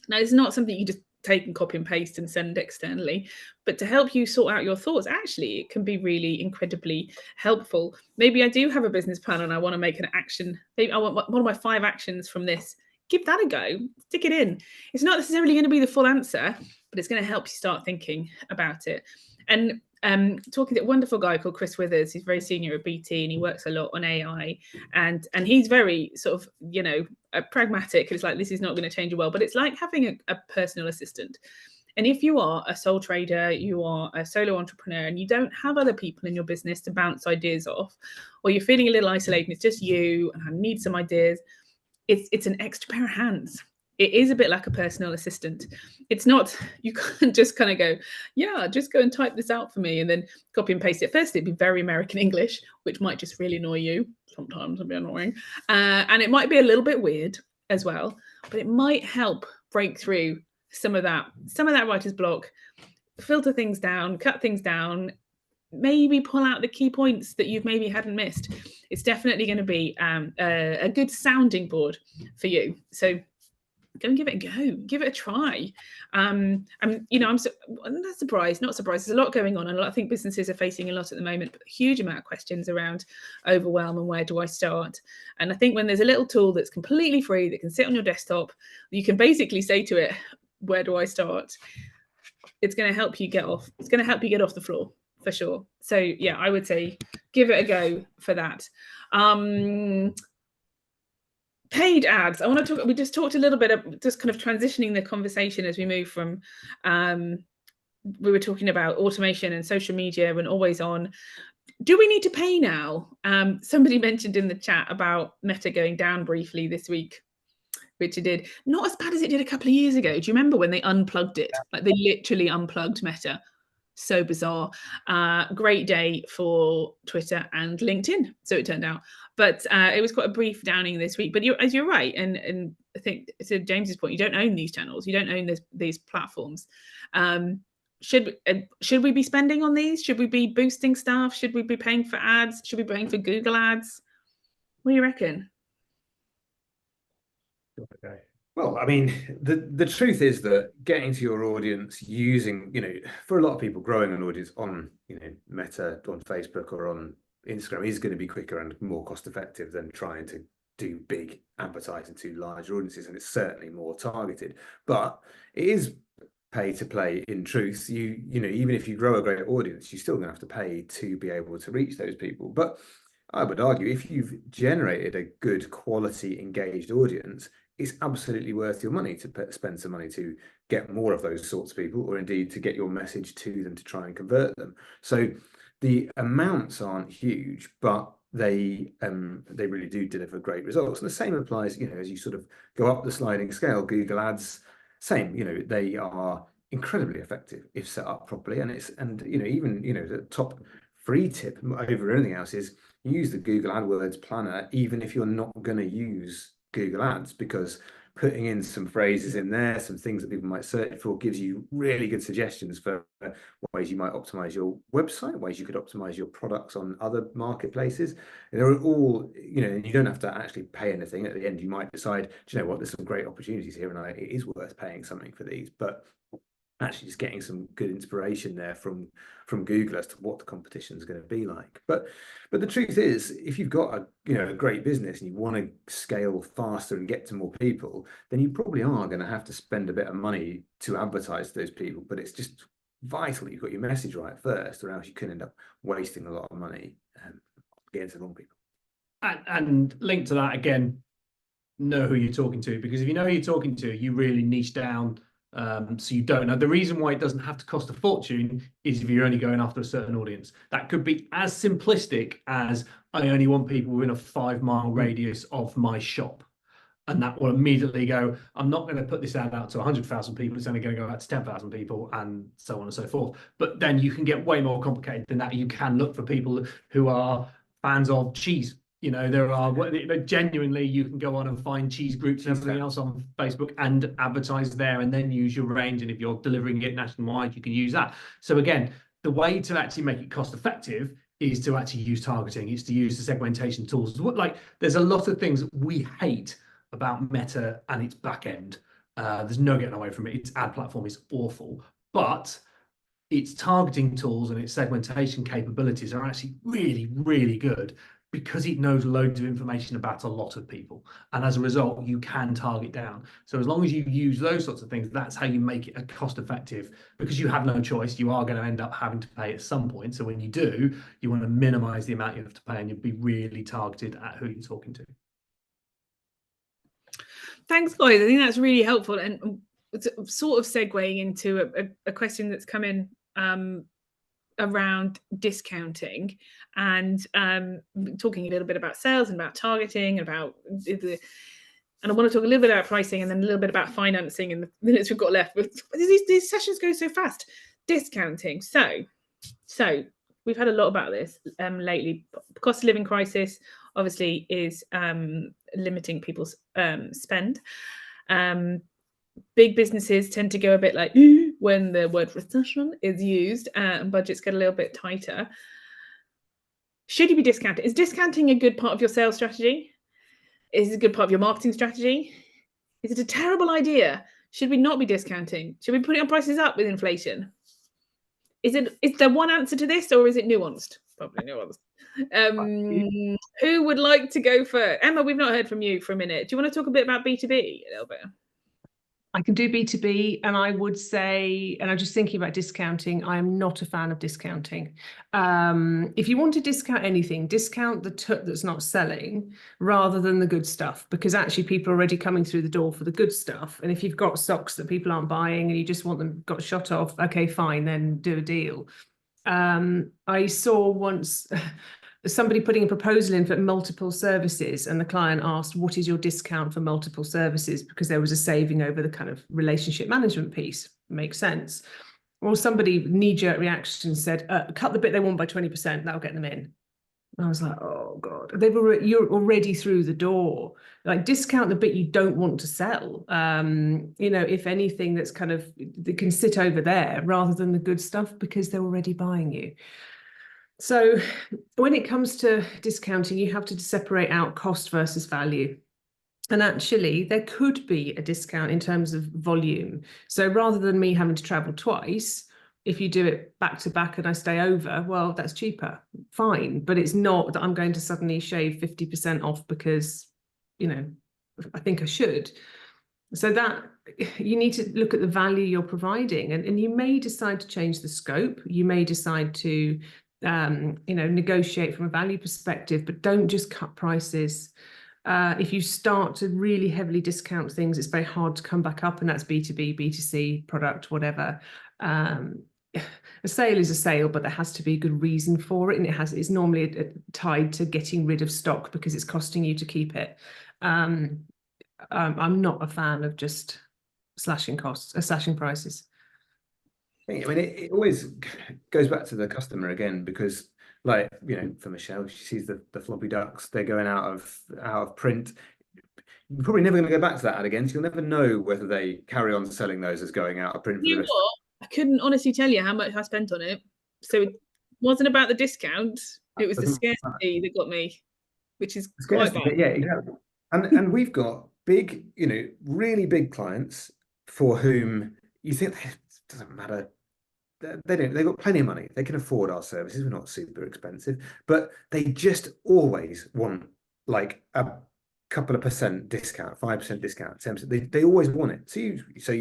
Now, it's not something you just take and copy and paste and send externally, but to help you sort out your thoughts, actually, it can be really incredibly helpful. Maybe I do have a business plan and I want to make an action. Maybe I want one of my 5 actions from this. Give that a go, stick it in. It's not necessarily going to be the full answer, but it's going to help you start thinking about it. And talking to a wonderful guy called Chris Withers, he's very senior at BT and he works a lot on AI, and he's very sort of, you know, pragmatic. It's like, this is not going to change your world, but it's like having a personal assistant. And if you are a sole trader, you are a solo entrepreneur, and you don't have other people in your business to bounce ideas off, or you're feeling a little isolated, it's just you, and I need some ideas, it's an extra pair of hands. It is a bit like a personal assistant. It's not, you can't just kind of go, yeah, just go and type this out for me and then copy and paste it. First, it'd be very American English, which might just really annoy you. Sometimes it'll be annoying. And it might be a little bit weird as well, but it might help break through some of that writer's block, filter things down, cut things down, maybe pull out the key points that you've maybe hadn't missed. It's definitely going to be a good sounding board for you. So go and give it a go, give it a try. I'm not surprised. There's a lot going on, and I think businesses are facing a lot at the moment, but a huge amount of questions around overwhelm and where do I start. And I think when there's a little tool that's completely free that can sit on your desktop, you can basically say to it, where do I start? It's going to help you get off. It's going to help you get off the floor for sure. So yeah, I would say give it a go for that. Paid ads. I want to talk. We just talked a little bit of just kind of transitioning the conversation as we move from. We were talking about automation and social media and always on. Do we need to pay now? Somebody mentioned in the chat about Meta going down briefly this week, which it did. Not as bad as it did a couple of years ago. Do you remember when they unplugged it? Like they literally unplugged Meta. So bizarre. Great day for Twitter and LinkedIn, so it turned out. But it was quite a brief downing this week. But you're right, and I think to James's point, you don't own these channels, you don't own these platforms. Should we be spending on these? Should we be boosting staff? Should we be paying for ads? Should we be paying for Google ads? What do you reckon? Okay. Well, I mean, the truth is that getting to your audience using, for a lot of people, growing an audience on, Meta, on Facebook or on Instagram is going to be quicker and more cost effective than trying to do big advertising to large audiences, and it's certainly more targeted. But it is pay to play in truth. Even if you grow a great audience, you're still going to have to pay to be able to reach those people. But I would argue if you've generated a good quality engaged audience, it's absolutely worth your money to spend some money to get more of those sorts of people, or indeed to get your message to them to try and convert them. So the amounts aren't huge, but they really do deliver great results. And the same applies, as you sort of go up the sliding scale. Google Ads, same. They are incredibly effective if set up properly. And even the top free tip over anything else is use the Google AdWords planner, even if you're not going to use Google Ads, because putting in some phrases in there, some things that people might search for, gives you really good suggestions for ways you might optimize your website, ways you could optimize your products on other marketplaces. And they're all, you know, you don't have to actually pay anything. At the end, you might decide, do you know what, there's some great opportunities here, and it is worth paying something for these. But actually just getting some good inspiration there from Google as to what the competition is going to be like. But the truth is, if you've got a great business and you want to scale faster and get to more people, then you probably are going to have to spend a bit of money to advertise to those people. But it's just vital you've got your message right first, or else you can end up wasting a lot of money and getting to the wrong people. And linked to that again, know who you're talking to, because if you know who you're talking to, you really niche down. So you don't know. The reason why it doesn't have to cost a fortune is if you're only going after a certain audience. That could be as simplistic as, I only want people within a 5-mile radius of my shop. And that will immediately go, I'm not going to put this ad out to 100,000 people. It's only going to go out to 10,000 people, and so on and so forth. But then you can get way more complicated than that. You can look for people who are fans of cheese. You know, there are genuinely, you can go on and find cheese groups and everything else on Facebook and advertise there, and then use your range. And if you're delivering it nationwide, you can use that. So again, the way to actually make it cost effective is to actually use targeting. It's to use the segmentation tools. Like, there's a lot of things we hate about Meta and its back end. There's no getting away from it. Its ad platform is awful, but its targeting tools and its segmentation capabilities are actually really, really good, because it knows loads of information about a lot of people. And as a result, you can target down. So as long as you use those sorts of things, that's how you make it a cost effective, because you have no choice. You are going to end up having to pay at some point. So when you do, you want to minimize the amount you have to pay, and you'll be really targeted at who you're talking to. Thanks, guys. I think that's really helpful, and sort of segueing into a question that's come in around discounting, and talking a little bit about sales and about targeting, and about and I want to talk a little bit about pricing, and then a little bit about financing in the minutes we've got left. But these sessions go so fast. Discounting. So we've had a lot about this lately. The cost of living crisis obviously is limiting people's spend. Big businesses tend to go a bit like when the word recession is used, and budgets get a little bit tighter. Should you be discounting? Is discounting a good part of your sales strategy? Is it a good part of your marketing strategy? Is it a terrible idea? Should we not be discounting? Should we put our prices up with inflation? Is there one answer to this, or is it nuanced? Probably nuanced. Who would like to go first? Emma, we've not heard from you for a minute. Do you want to talk a bit about B2B a little bit? I can do B2B, and I would say, and I'm just thinking about discounting, I am not a fan of discounting. If you want to discount anything, discount the that's not selling rather than the good stuff, because actually people are already coming through the door for the good stuff. And if you've got stocks that people aren't buying and you just want them got shot off, okay, fine, then do a deal. I saw once somebody putting a proposal in for multiple services, and the client asked, what is your discount for multiple services? Because there was a saving over the kind of relationship management piece. Makes sense. Or somebody knee-jerk reaction said, cut the bit they want by 20%, that'll get them in. And I was like, oh God, you're already through the door. Like, discount the bit you don't want to sell. If anything, that's kind of, they can sit over there rather than the good stuff, because they're already buying you. So when it comes to discounting, you have to separate out cost versus value. And actually, there could be a discount in terms of volume. So rather than me having to travel twice, if you do it back to back and I stay over, well, that's cheaper. Fine. But it's not that I'm going to suddenly shave 50% off because, I think I should. So that you need to look at the value you're providing, and you may decide to change the scope. You may decide to negotiate from a value perspective, but don't just cut prices. If you start to really heavily discount things, it's very hard to come back up, and that's B2B, B2C, product, whatever. A sale is a sale, but there has to be a good reason for it, and it's normally tied to getting rid of stock because it's costing you to keep it. I'm not a fan of just slashing prices. I mean, it always goes back to the customer again, because like, for Michelle, she sees the floppy ducks, they're going out of print. You're probably never going to go back to that ad again, so you'll never know whether they carry on selling those as going out of print. You know what? I couldn't honestly tell you how much I spent on it. So it wasn't about the discount. It was the scarcity that got me, which is quite bad. Yeah, exactly. And we've got big, really big clients for whom you think it doesn't matter. They've got plenty of money. They can afford our services. We're not super expensive, but they just always want like a couple of percent discount, 5% discount, 10%. They always want it. So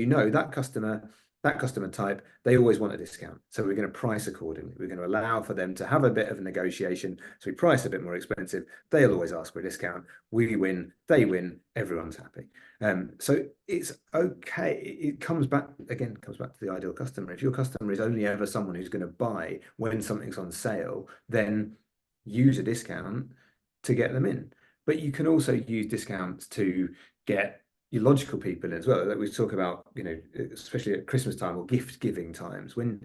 that customer type, they always want a discount. So we're going to price accordingly. We're going to allow for them to have a bit of a negotiation. So we price a bit more expensive. They'll always ask for a discount. We win, they win, everyone's happy. So it's okay. It comes back to the ideal customer. If your customer is only ever someone who's going to buy when something's on sale, then use a discount to get them in. But you can also use discounts to get your logical people as well. Like we talk about, especially at Christmas time or gift giving times, when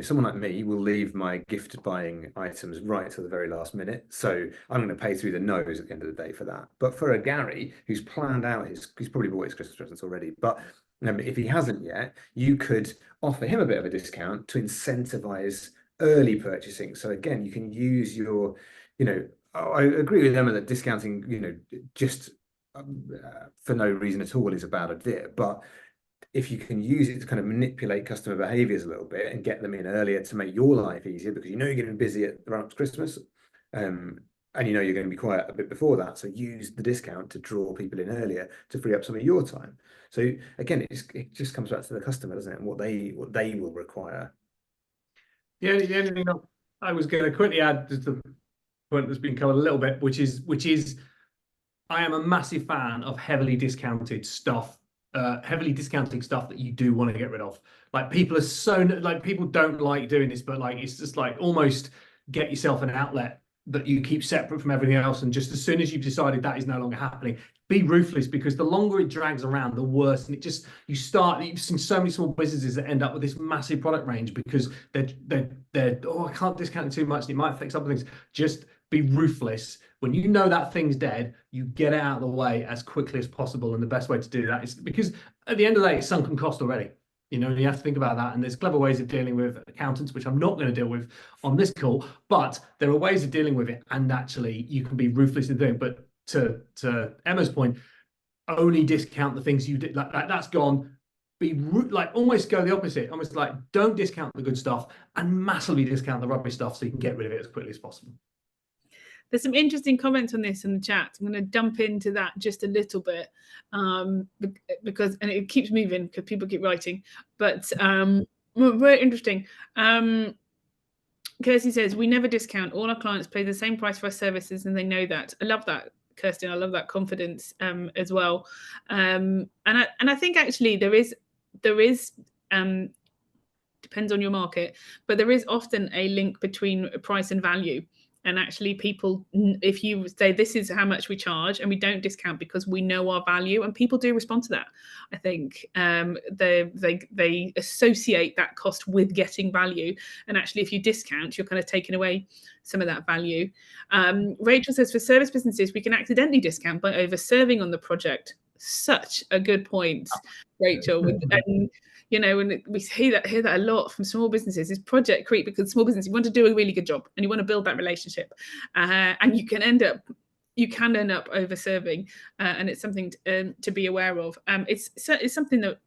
someone like me will leave my gift buying items right to the very last minute. So I'm going to pay through the nose at the end of the day for that. But for a Gary who's planned out he's probably bought his Christmas presents already, but if he hasn't yet, you could offer him a bit of a discount to incentivize early purchasing. So again, you can use your, I agree with Emma that discounting, just for no reason at all is a bad idea. But if you can use it to kind of manipulate customer behaviors a little bit and get them in earlier to make your life easier, because you're going to be busy at the run up to Christmas, and you're going to be quiet a bit before that. So use the discount to draw people in earlier to free up some of your time. So again, it just comes back to the customer, doesn't it? And what they will require. Yeah, the only thing I was going to quickly add to the point that's been covered a little bit, which is I am a massive fan of heavily discounting stuff that you do want to get rid of. Like people don't like doing this, but like it's just like almost get yourself an outlet that you keep separate from everything else, and just as soon as you've decided that is no longer happening, be ruthless, because the longer it drags around, the worse. And you've seen so many small businesses that end up with this massive product range because they're I can't discount it too much, it might affect some things. Just be ruthless. When you know that thing's dead, you get it out of the way as quickly as possible. And the best way to do that is because at the end of the day, it's sunken cost already. You have to think about that. And there's clever ways of dealing with accountants, which I'm not going to deal with on this call, but there are ways of dealing with it. And actually, you can be ruthless in doing. But to Emma's point, only discount the things you did. Like that's gone. Almost go the opposite. Almost like don't discount the good stuff and massively discount the rubbish stuff so you can get rid of it as quickly as possible. There's some interesting comments on this in the chat. I'm going to jump into that just a little bit because it keeps moving because people keep writing. But very interesting. Kirsty says, we never discount. All our clients pay the same price for our services and they know that. I love that, Kirsten. I love that confidence as well. And I think actually there is depends on your market, but there is often a link between price and value. And actually people, if you say this is how much we charge and we don't discount because we know our value, and people do respond to that. I think they associate that cost with getting value. And actually if you discount, you're kind of taking away some of that value. Rachel says, for service businesses, we can accidentally discount by over-serving on the project. Such a good point, Rachel. And we hear that a lot from small businesses is project creep, because small business, you want to do a really good job and you want to build that relationship, and you can end up over serving, and it's something to be aware of. It's something that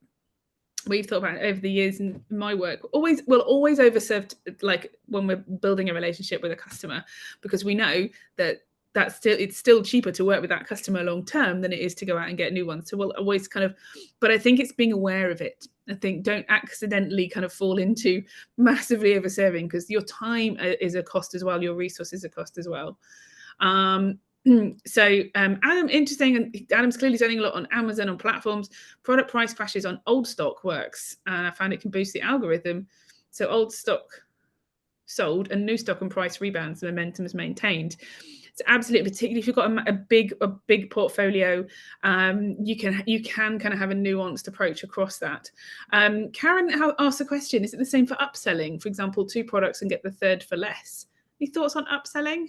we've thought about over the years in my work. We'll always overserve, like when we're building a relationship with a customer, because we know that it's still cheaper to work with that customer long term than it is to go out and get new ones. So we'll always but I think it's being aware of it. I think don't accidentally kind of fall into massively overserving, because your time is a cost as well, your resources are a cost as well. So Adam, interesting, and Adam's clearly selling a lot on Amazon, on platforms. Product price crashes on old stock works, and I found it can boost the algorithm. So old stock sold and new stock and price rebounds, the momentum is maintained. So absolutely, particularly if you've got a big portfolio, you can kind of have a nuanced approach across that. Karen asked a question: is it the same for upselling? For example, 2 products and get the third for less? Any thoughts on upselling?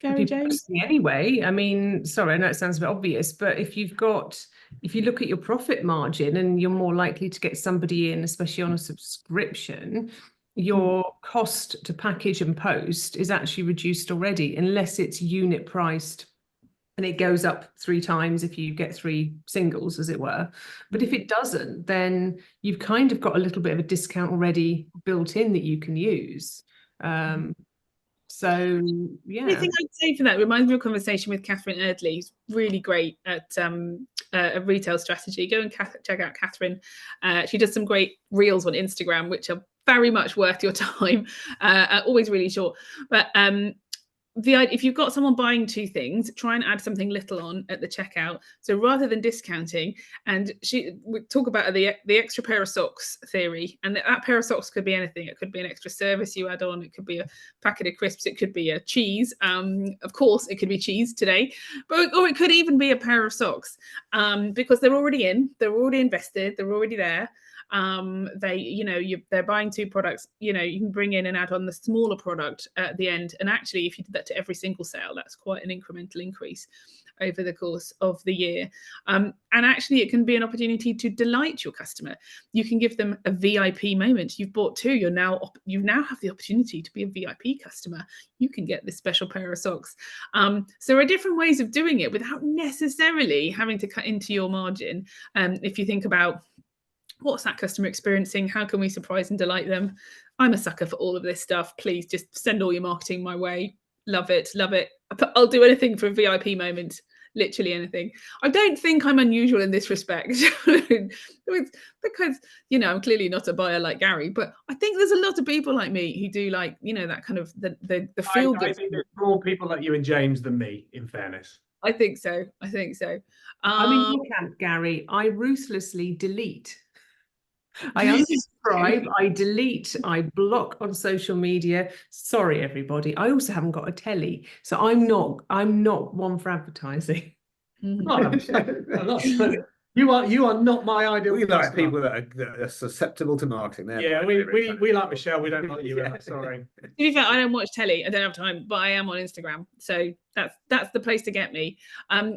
Gary Jones? Anyway, I mean, sorry, I know it sounds a bit obvious, but if you look at your profit margin and you're more likely to get somebody in, especially on a subscription, your cost to package and post is actually reduced already, unless it's unit priced and it goes up 3 times if you get 3 singles, as it were. But if it doesn't, then you've kind of got a little bit of a discount already built in that you can use. So, yeah. The thing I'd say for that reminds me of a conversation with Catherine Erdley, who's really great at a retail strategy. Go and check out Catherine. She does some great reels on Instagram, which are very much worth your time. Always really short. But if you've got someone buying 2 things, try and add something little on at the checkout. So rather than discounting, and we talk about the extra pair of socks theory, and that pair of socks could be anything. It could be an extra service you add on. It could be a packet of crisps. It could be a cheese. Of course, it could be cheese today, or it could even be a pair of socks, because they're already in. They're already invested. They're already there. They're buying 2 products. You can bring in and add on the smaller product at the end. And actually, if you did that to every single sale, that's quite an incremental increase over the course of the year. And actually, it can be an opportunity to delight your customer. You can give them a VIP moment. You've bought 2. You now have the opportunity to be a VIP customer. You can get this special pair of socks. So there are different ways of doing it without necessarily having to cut into your margin. If you think about what's that customer experiencing? How can we surprise and delight them? I'm a sucker for all of this stuff. Please just send all your marketing my way. Love it. Love it. I'll do anything for a VIP moment. Literally anything. I don't think I'm unusual in this respect because, I'm clearly not a buyer like Gary, but I think there's a lot of people like me who do like, that kind of the feel good. I think there's more people like you and James than me, in fairness. I think so. I mean, you can't, Gary. I ruthlessly delete. I unsubscribe, I delete, I block on social media. Sorry, everybody. I also haven't got a telly, so I'm not one for advertising. I'm not sure. You are not my ideal. We like people that are susceptible to marketing. We like Michelle. We don't like you. Sorry. To be fair, I don't watch telly. I don't have time, but I am on Instagram, so that's the place to get me.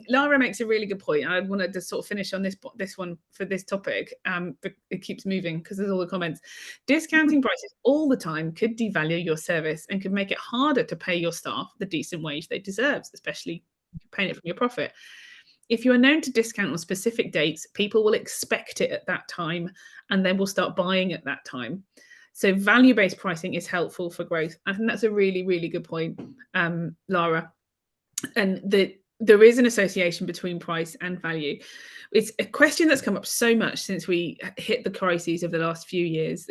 Lara makes a really good point. I wanted to sort of finish on this one for this topic. But it keeps moving because there's all the comments. Discounting prices all the time could devalue your service and could make it harder to pay your staff the decent wage they deserve, especially paying it from your profit. If you are known to discount on specific dates, people will expect it at that time and then will start buying at that time. So value-based pricing is helpful for growth. I think that's a really, really good point, Lara. And there is an association between price and value. It's a question that's come up so much since we hit the crises of the last few years.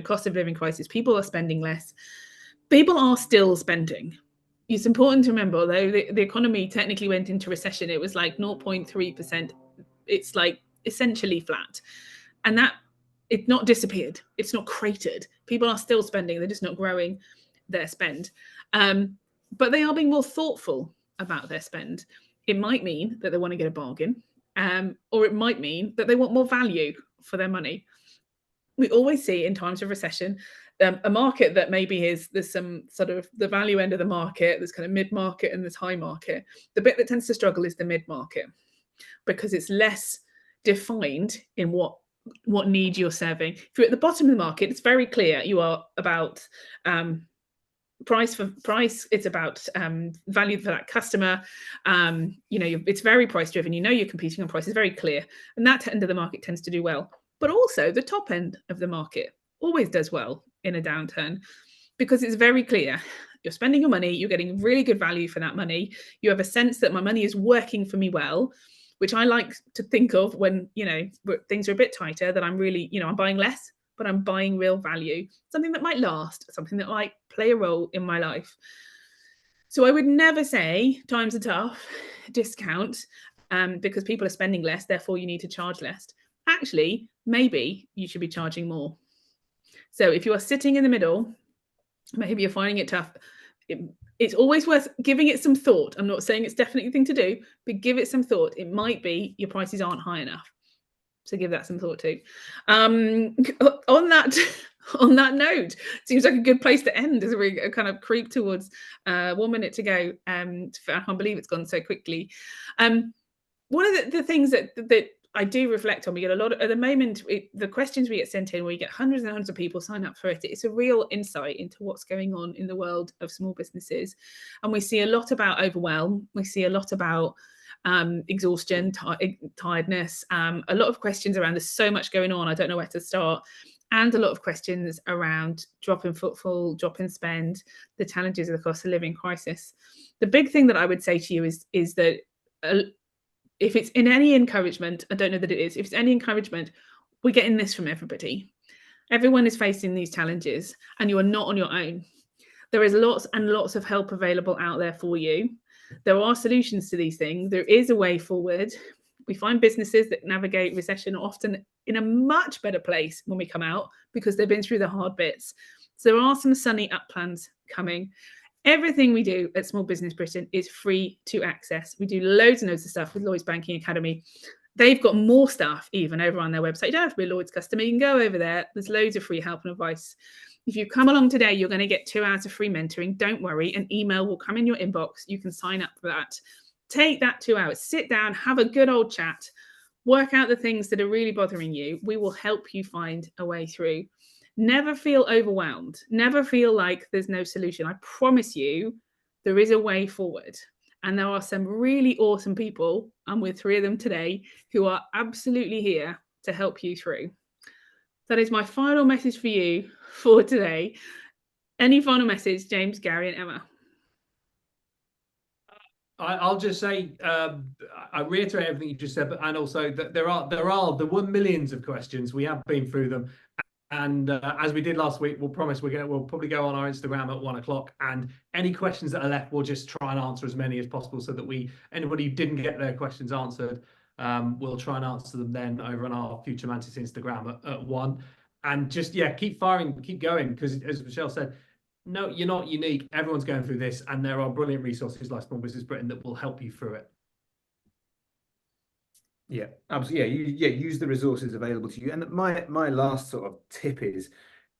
Cost of living crisis, people are spending less. People are still spending. It's important to remember, although the economy technically went into recession, it was like 0.3%. It's like essentially flat. And that it's not disappeared. It's not cratered. People are still spending. They're just not growing their spend. But they are being more thoughtful about their spend. It might mean that they want to get a bargain, or it might mean that they want more value for their money. We always see in times of recession, a market that maybe there's some sort of the value end of the market, there's kind of mid-market and there's high market. The bit that tends to struggle is the mid-market because it's less defined in what need you're serving. If you're at the bottom of the market, it's very clear you are about price. It's about value for that customer. It's very price driven. You're competing on price. It's very clear. And that end of the market tends to do well. But also the top end of the market always does well in a downturn because it's very clear you're spending your money, you're getting really good value for that money. You have a sense that my money is working for me well, which I like to think of when, things are a bit tighter, that I'm really, I'm buying less, but I'm buying real value, something that might last, something that might play a role in my life. So I would never say times are tough, discount, because people are spending less, therefore you need to charge less. Actually, maybe you should be charging more. So if you are sitting in the middle, maybe you're finding it tough, it's always worth giving it some thought. I'm not saying it's definitely the thing to do, but give it some thought. It might be your prices aren't high enough. So give that some thought too. On On that note, seems like a good place to end as we kind of creep towards 1 minute to go. I can't believe it's gone so quickly. One of the things that I do reflect on, we get a lot of, at the moment, the questions we get sent in, we get hundreds and hundreds of people sign up for it. It's a real insight into what's going on in the world of small businesses. And we see a lot about overwhelm. We see a lot about exhaustion, tiredness, a lot of questions around there's so much going on, I don't know where to start. And a lot of questions around drop in footfall, drop in spend, the challenges of the cost of living crisis. The big thing that I would say to you is that if it's in any encouragement, I don't know that it is, if it's any encouragement, we're getting this from everybody. Everyone is facing these challenges and you are not on your own. There is lots and lots of help available out there for you. There are solutions to these things. There is a way forward. We find businesses that navigate recession often in a much better place when we come out because they've been through the hard bits. So there are some sunny up plans coming. Everything we do at Small Business Britain is free to access. We do loads and loads of stuff with Lloyds Banking Academy. They've got more stuff even over on their website. You don't have to be a Lloyds customer. You can go over there. There's loads of free help and advice. If you come along today, you're going to get 2 hours of free mentoring. Don't worry. An email will come in your inbox. You can sign up for that. Take that 2 hours. Sit down, have a good old chat. Work out the things that are really bothering you. We will help you find a way through. Never feel overwhelmed. Never feel like there's no solution. I promise you, there is a way forward. And there are some really awesome people, and we're 3 of them today, who are absolutely here to help you through. That is my final message for you for today. Any final message, James, Gary, and Emma? I'll just say, I reiterate everything you just said, but and also that there were millions of questions. We have been through them, and as we did last week, we'll probably go on our Instagram at 1 o'clock, and any questions that are left, we'll just try and answer as many as possible, so that anybody who didn't get their questions answered, we'll try and answer them then over on our Future Mantis Instagram at 1. And just keep firing, keep going, because as Michelle said, no, you're not unique. Everyone's going through this, and there are brilliant resources like Small Business Britain that will help you through it. Yeah, absolutely. Yeah, use the resources available to you. And my last sort of tip is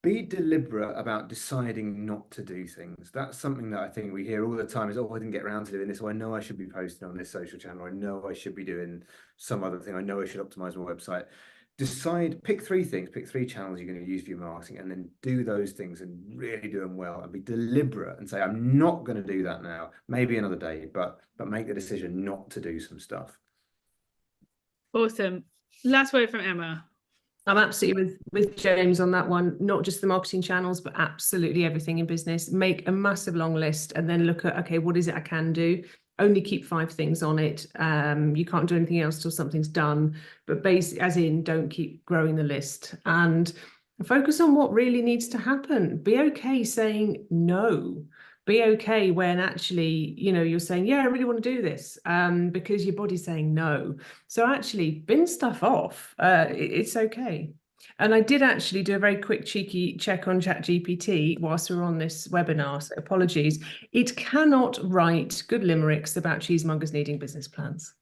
be deliberate about deciding not to do things. That's something that I think we hear all the time is, oh, I didn't get around to doing this. Or I know I should be posting on this social channel. I know I should be doing some other thing. I know I should optimize my website. Decide, pick 3 things, pick 3 channels you're going to use for your marketing, and then do those things and really do them well, and be deliberate and say, I'm not going to do that now, maybe another day, but make the decision not to do some stuff. Awesome. Last word from Emma. I'm absolutely with James on that one. Not just the marketing channels, but absolutely everything in business. Make a massive long list and then look at, okay, what is it I can do? Only keep 5 things on it. You can't do anything else till something's done. But as in, don't keep growing the list, and focus on what really needs to happen. Be okay saying no. Be okay when actually, you're saying, yeah, I really want to do this, because your body's saying no. So actually, bin stuff off. It's okay. And I did actually do a very quick cheeky check on ChatGPT whilst we were on this webinar, so apologies. It cannot write good limericks about cheesemongers needing business plans.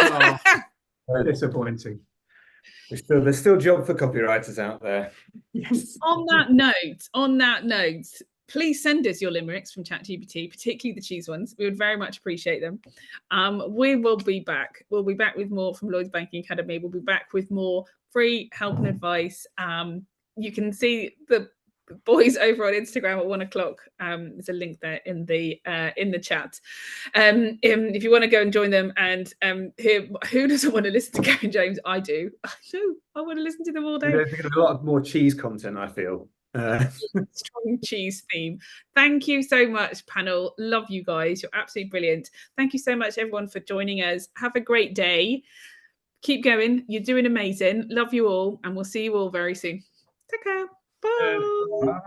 Oh, disappointing. There's still job for copywriters out there. Yes. On that note, please send us your limericks from ChatGPT, particularly the cheese ones. We would very much appreciate them. We will be back. We'll be back with more from Lloyds Banking Academy. We'll be back with more free help and advice. You can see the boys over on Instagram at 1 o'clock. There's a link there in the chat. If you want to go and join them and hear, who doesn't want to listen to Gary and James? I do. I want to listen to them all day. There's a lot more cheese content, I feel. Strong cheese theme. Thank you so much, panel. Love you guys. You're absolutely brilliant. Thank you so much, everyone, for joining us. Have a great day. Keep going. You're doing amazing. Love you all, and we'll see you all very soon. Take care. Bye. Bye.